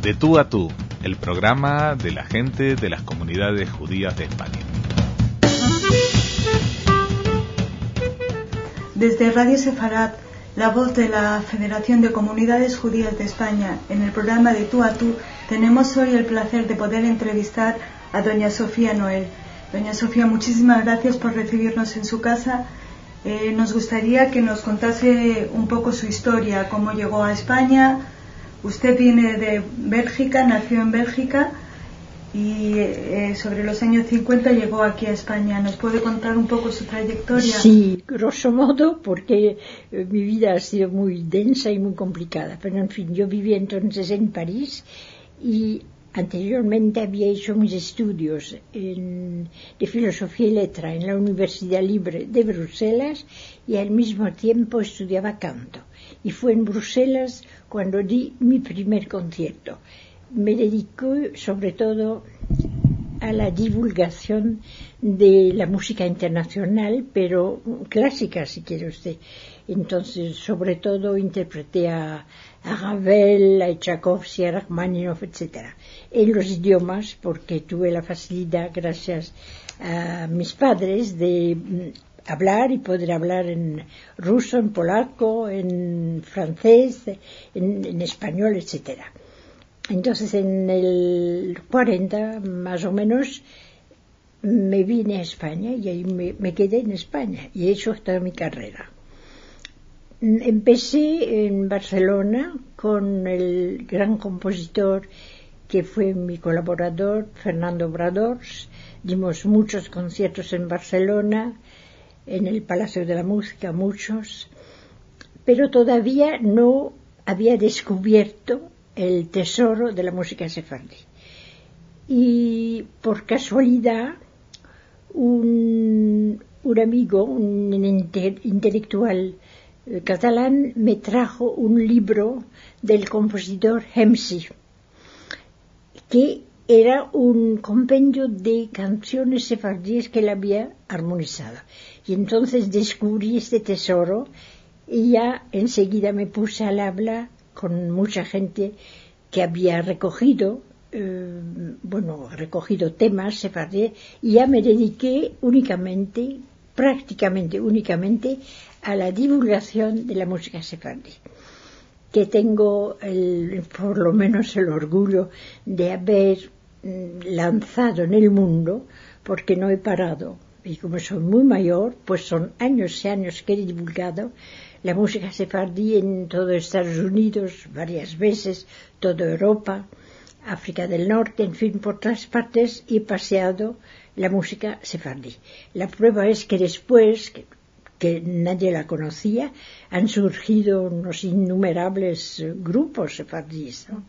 De tú a tú, el programa de la gente de las comunidades judías de España. Desde Radio Sefarat, la voz de la Federación de Comunidades Judías de España, en el programa De tú a tú, tenemos hoy el placer de poder entrevistar a doña Sofía Noel. Doña Sofía, muchísimas gracias por recibirnos en su casa. Nos gustaría que nos contase un poco su historia, cómo llegó a España. Usted viene de Bélgica, nació en Bélgica y sobre los años 50 llegó aquí a España. ¿Nos puede contar un poco su trayectoria? Sí, grosso modo, porque mi vida ha sido muy densa y muy complicada. Pero en fin, yo vivía entonces en París y anteriormente había hecho mis estudios de Filosofía y Letra en la Universidad Libre de Bruselas y al mismo tiempo estudiaba canto. Y fue en Bruselas cuando di mi primer concierto. Me dediqué sobre todo a la divulgación de la música internacional, pero clásica, si quiere usted. Entonces, sobre todo, interpreté a Ravel, a Tchaikovsky, a Rachmaninoff, etc. En los idiomas, porque tuve la facilidad, gracias a mis padres, de hablar y poder hablar en ruso, en polaco, en francés, en español, etc. Entonces, en el 40, más o menos, me vine a España y ahí me quedé en España y he hecho toda mi carrera. Empecé en Barcelona con el gran compositor que fue mi colaborador, Fernando Obradors. Dimos muchos conciertos en Barcelona, en el Palacio de la Música, muchos, pero todavía no había descubierto el tesoro de la música sefardí. Y por casualidad, un amigo, un intelectual catalán, me trajo un libro del compositor Hemsi, que era un compendio de canciones sefardíes que él había armonizado. Y entonces descubrí este tesoro y ya enseguida me puse al habla con mucha gente que había recogido temas sefardíes, y ya me dediqué prácticamente únicamente, a la divulgación de la música sefardí, que tengo por lo menos el orgullo de haber lanzado en el mundo, porque no he parado. Y como soy muy mayor, pues son años y años que he divulgado la música sefardí en todo Estados Unidos, varias veces, toda Europa, África del Norte, en fin, por todas partes he paseado la música sefardí. La prueba es que después, que nadie la conocía, han surgido unos innumerables grupos sefardíes, ¿no?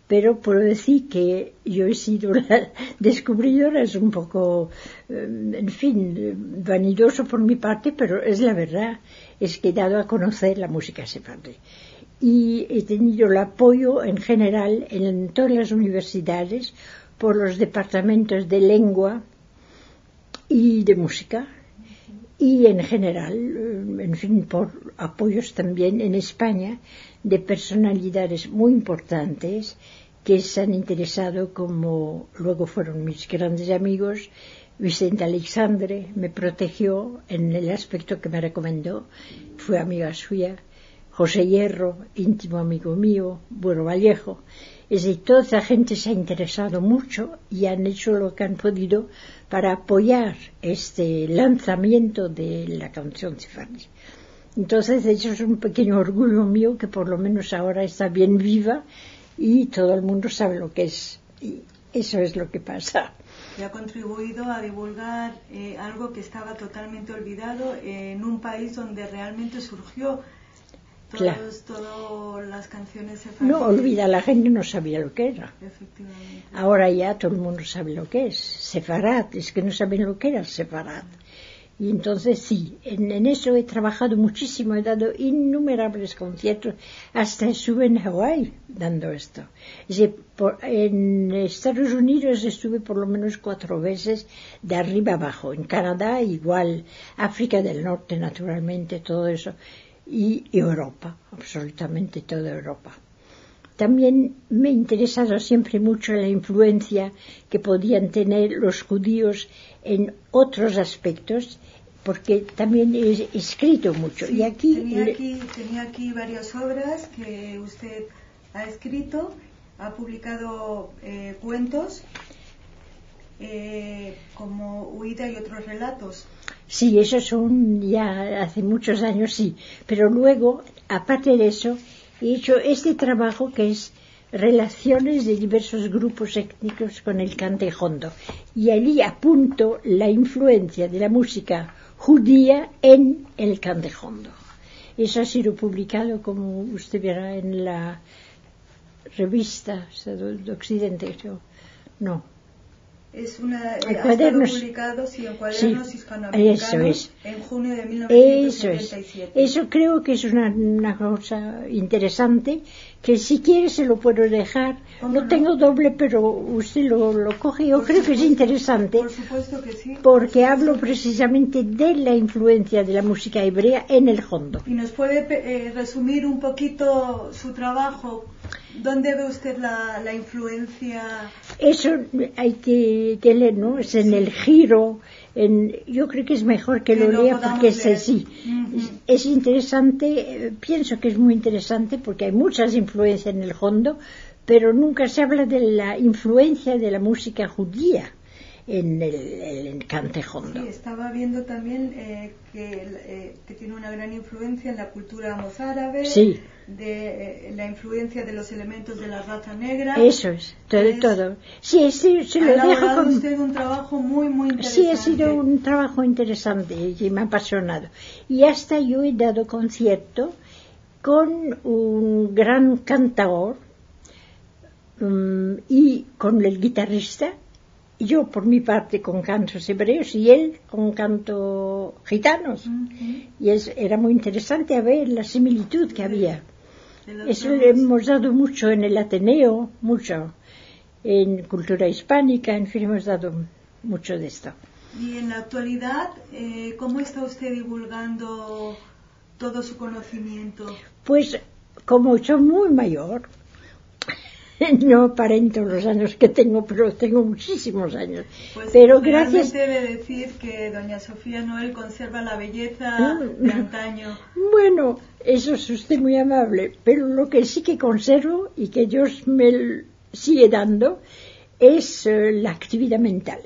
Pero puedo decir que yo he sido la descubridora, es un poco, vanidoso por mi parte, pero es la verdad, es que he dado a conocer la música sefardí. Y he tenido el apoyo en general en todas las universidades por los departamentos de lengua y de música, y en general, por apoyos también en España de personalidades muy importantes que se han interesado, como luego fueron mis grandes amigos. Vicente Alexandre me protegió en el aspecto que me recomendó, fue amiga suya. José Hierro, íntimo amigo mío, Bueno Vallejo. Es decir, toda esa gente se ha interesado mucho y han hecho lo que han podido para apoyar este lanzamiento de la canción sefardí. Entonces, eso es un pequeño orgullo mío, que por lo menos ahora está bien viva y todo el mundo sabe lo que es. Y eso es lo que pasa. Y ha contribuido a divulgar algo que estaba totalmente olvidado en un país donde realmente surgió todas las canciones sefardíes. No, olvida, la gente no sabía lo que era. Efectivamente. Ahora ya todo el mundo sabe lo que es. Sefarat, es que no saben lo que era Sefarat. Y entonces sí, en eso he trabajado muchísimo, he dado innumerables conciertos, hasta estuve en Hawái dando esto. Es decir, en Estados Unidos estuve por lo menos 4 veces de arriba abajo, en Canadá igual, África del Norte naturalmente, todo eso, y Europa, absolutamente toda Europa. también me ha interesado siempre mucho la influencia que podían tener los judíos en otros aspectos, porque también he escrito mucho. Sí, y aquí tenía aquí varias obras que usted ha escrito, ha publicado cuentos como Huida y otros relatos. Sí, esos son ya hace muchos años, sí. Pero luego, aparte de eso, he hecho este trabajo que es relaciones de diversos grupos étnicos con el cante jondo. Y allí apunto la influencia de la música judía en el cante jondo. Eso ha sido publicado, como usted verá, en la revista de Occidente. No. Es una, ha estado publicado en Cuadernos sí, Hispanoamericanos en junio de 1977. Eso creo que es una cosa interesante, que si quiere se lo puedo dejar. No tengo doble, pero usted lo coge. Yo creo que es interesante. Por supuesto que sí. Porque hablo precisamente de la influencia de la música hebrea en el jondo. ¿Y nos puede resumir un poquito su trabajo? ¿Dónde ve usted la influencia? Eso hay que leer, ¿no? Es en el giro. Yo creo que es mejor que lo lea porque es interesante. Pienso que es muy interesante porque hay muchas influencias en el jondo, pero nunca se habla de la influencia de la música judía en el cante jondo. Sí, estaba viendo también que tiene una gran influencia en la cultura mozárabe. Sí. De la influencia de los elementos de la raza negra. Eso es, todo. Sí, se lo dejo con usted un trabajo muy interesante. Sí, ha sido un trabajo interesante y me ha apasionado. Y hasta yo he dado concierto con un gran cantador y con el guitarrista. Yo, por mi parte, con cantos hebreos y él con cantos gitanos. Y era muy interesante a ver la similitud que había. Eso le hemos dado mucho en el Ateneo, mucho en cultura hispánica, en fin, hemos dado mucho de esto. Y en la actualidad, ¿cómo está usted divulgando todo su conocimiento? Pues, como soy muy mayor, no aparento los años que tengo, pero tengo muchísimos años. Pues pero gracias. Debe decir que doña Sofía Noel conserva la belleza de antaño. Bueno, eso es usted muy amable, pero lo que sí que conservo y que Dios me sigue dando es la actividad mental.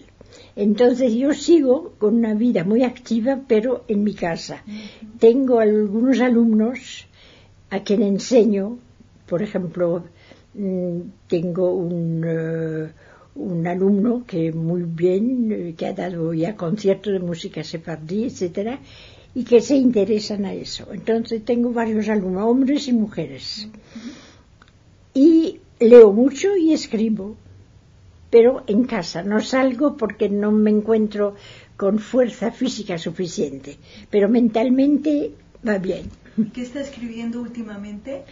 Entonces yo sigo con una vida muy activa, pero en mi casa. Tengo algunos alumnos a quien enseño, por ejemplo, tengo un alumno que muy bien, que ha dado ya conciertos de música sefardí, etcétera, y que se interesan a eso. Entonces tengo varios alumnos, hombres y mujeres. Y leo mucho y escribo, pero en casa. No salgo porque no me encuentro con fuerza física suficiente, pero mentalmente va bien. ¿Qué está escribiendo últimamente?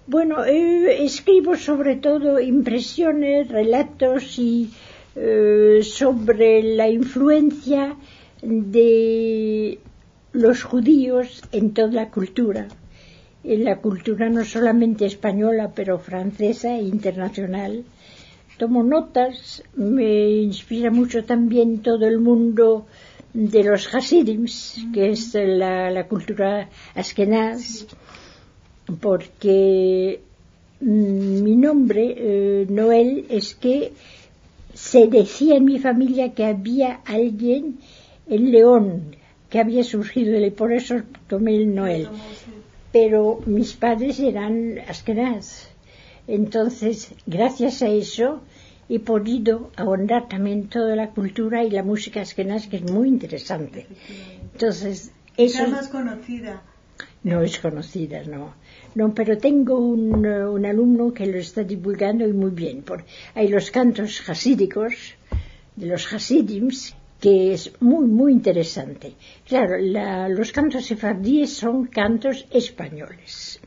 Bueno, escribo sobre todo impresiones, relatos y sobre la influencia de los judíos en toda la cultura. En la cultura no solamente española, pero francesa e internacional. Tomo notas, me inspira mucho también todo el mundo de los Hasidims, que es la cultura askenaz. Porque mi nombre, Noel, es que se decía en mi familia que había alguien en León que había surgido y por eso tomé el Noel. Pero mis padres eran askenaz. Entonces, gracias a eso, he podido ahondar también toda la cultura y la música askenaz, que es muy interesante. Entonces, eso... ¿Es más conocida? No es conocida, no. No, pero tengo un alumno que lo está divulgando y muy bien. Hay los cantos hasídicos, de los hasidims, que es muy interesante. Claro, los cantos sefardíes son cantos españoles.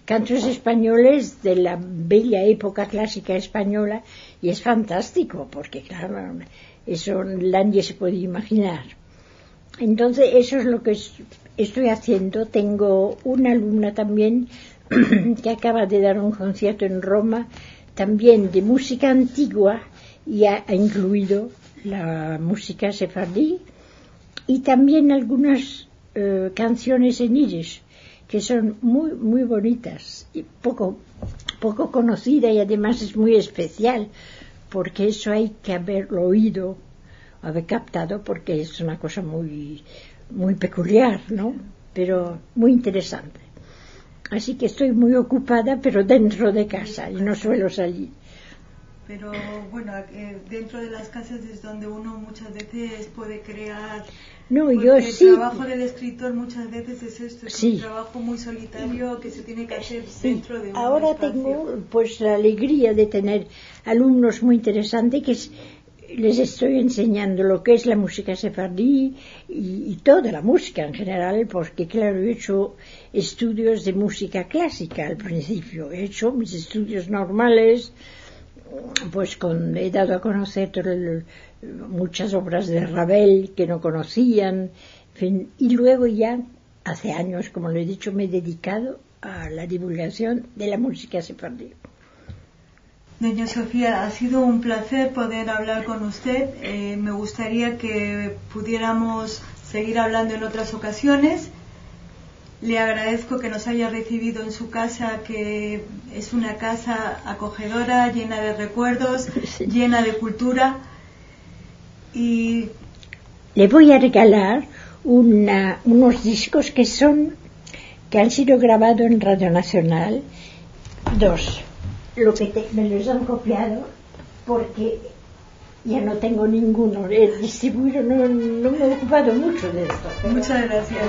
Cantos españoles de la bella época clásica española, y es fantástico, porque claro, eso nadie se puede imaginar. Entonces, eso es lo que estoy haciendo. Tengo una alumna también que acaba de dar un concierto en Roma, también de música antigua, y ha incluido la música sefardí y también algunas canciones en yiddish, que son muy, muy bonitas y poco conocida, y además es muy especial, porque eso hay que haberlo oído, haber captado, porque es una cosa muy, muy peculiar, ¿no? Pero muy interesante. Así que estoy muy ocupada, pero dentro de casa, y no suelo salir. Pero bueno, dentro de las casas es donde uno muchas veces puede crear. No, porque yo el sí. trabajo del escritor muchas veces es esto, es sí. un trabajo muy solitario que se tiene que hacer dentro de un Ahora espacio. tengo pues la alegría de tener alumnos muy interesantes que les estoy enseñando lo que es la música sefardí y toda la música en general, porque claro, he hecho estudios de música clásica al principio, he hecho mis estudios normales, pues he dado a conocer muchas obras de Ravel que no conocían, en fin, y luego ya hace años, como lo he dicho, me he dedicado a la divulgación de la música sefardí. Doña Sofía, ha sido un placer poder hablar con usted. Me gustaría que pudiéramos seguir hablando en otras ocasiones. Le agradezco que nos haya recibido en su casa, que es una casa acogedora, llena de recuerdos, sí. Llena de cultura. Y le voy a regalar unos discos que han sido grabados en Radio Nacional, 2. Me los han copiado porque ya no tengo ninguno. El distribuidor no me he ocupado mucho de esto. Muchas gracias.